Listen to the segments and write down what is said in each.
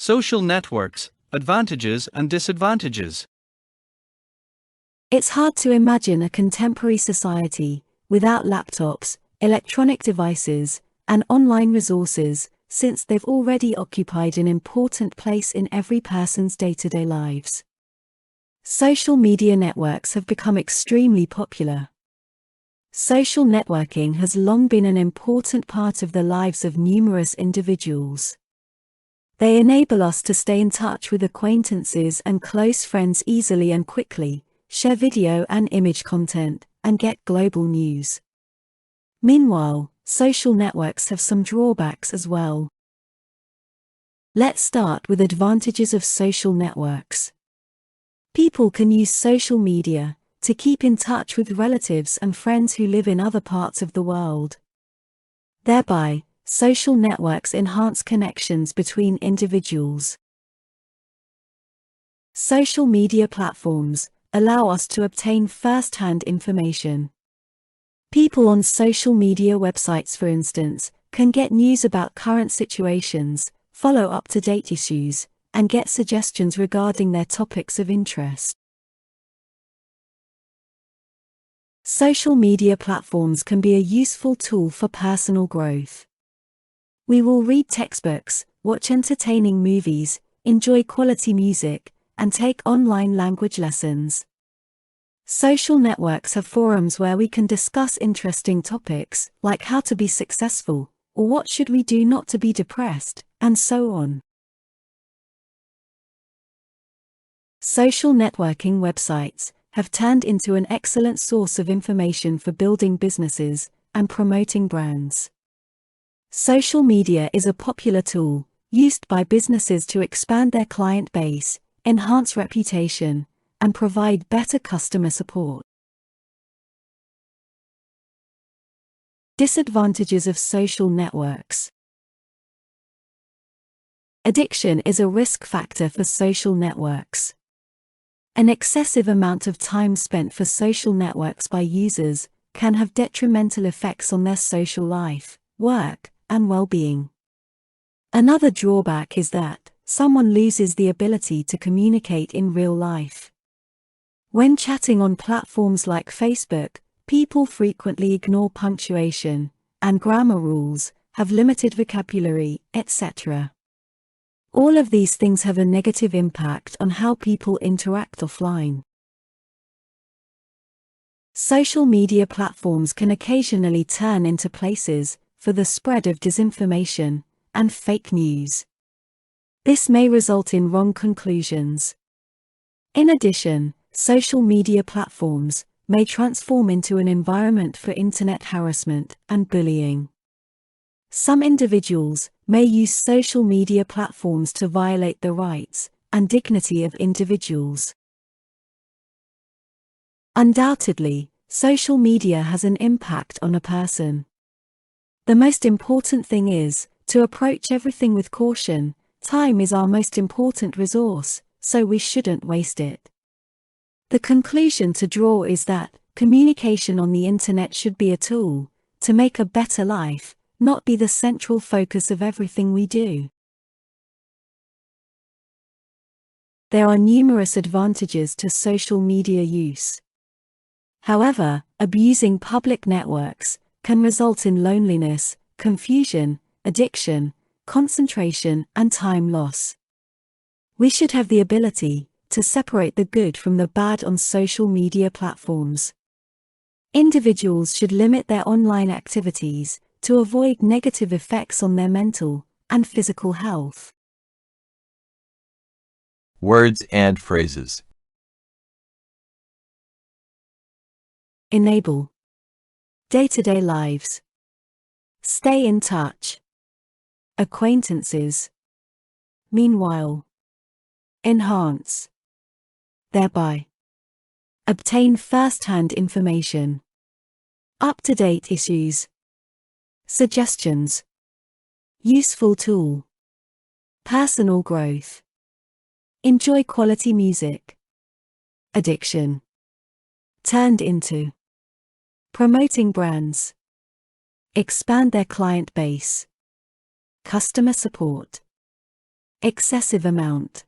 Social networks, advantages and disadvantages. It's hard to imagine a contemporary society without laptops, electronic devices, and online resources, since they've already occupied an important place in every person's day-to-day lives. Social media networks have become extremely popular. Social networking has long been an important part of the lives of numerous individuals. They enable us to stay in touch with acquaintances and close friends easily and quickly, share video and image content, and get global news. Meanwhile, social networks have some drawbacks as well. Let's start with advantages of social networks. People can use social media to keep in touch with relatives and friends who live in other parts of the world. Thereby, social networks enhance connections between individuals. Social media platforms allow us to obtain first-hand information. People on social media websites, for instance, can get news about current situations, follow up-to-date issues, and get suggestions regarding their topics of interest. Social media platforms can be a useful tool for personal growth. We will read textbooks, watch entertaining movies, enjoy quality music, and take online language lessons. Social networks have forums where we can discuss interesting topics, like how to be successful, or what should we do not to be depressed, and so on. Social networking websites have turned into an excellent source of information for building businesses and promoting brands. Social media is a popular tool used by businesses to expand their client base, enhance reputation, and provide better customer support. Disadvantages of social networks. Addiction is a risk factor for social networks. An excessive amount of time spent for social networks by users can have detrimental effects on their social life, work, and well-being. Another drawback is that someone loses the ability to communicate in real life. When chatting on platforms like Facebook, people frequently ignore punctuation and grammar rules, have limited vocabulary, etc. All of these things have a negative impact on how people interact offline. Social media platforms can occasionally turn into places for the spread of disinformation and fake news. This may result in wrong conclusions. In addition, social media platforms may transform into an environment for internet harassment and bullying. Some individuals may use social media platforms to violate the rights and dignity of individuals. Undoubtedly, social media has an impact on a person. The most important thing is to approach everything with caution. Time is our most important resource, so we shouldn't waste it. The conclusion to draw is that communication on the internet should be a tool to make a better life, not be the central focus of everything we do. There are numerous advantages to social media use. However, abusing public networks can result in loneliness, confusion, addiction, concentration, and time loss. We should have the ability to separate the good from the bad on social media platforms. Individuals should limit their online activities to avoid negative effects on their mental and physical health. Words and phrases. Enable. Day-to-day lives. Stay in touch. Acquaintances. Meanwhile. Enhance. Thereby. Obtain first-hand information. Up-to-date issues. Suggestions. Useful tool. Personal growth. Enjoy quality music. Addiction. Turned into. Promoting brands. Expand their client base. Customer support. excessive amount,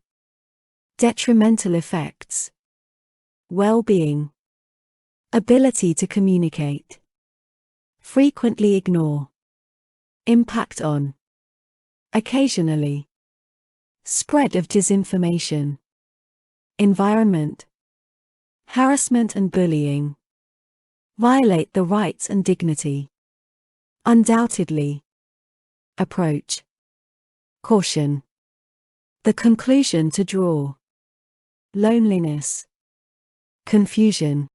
detrimental effects, well-being, ability to communicate, frequently ignore, impact on, occasionally, spread of disinformation, environment, harassment and bullying, violate the rights and dignity, undoubtedly, approach, caution, the conclusion to draw, loneliness, confusion,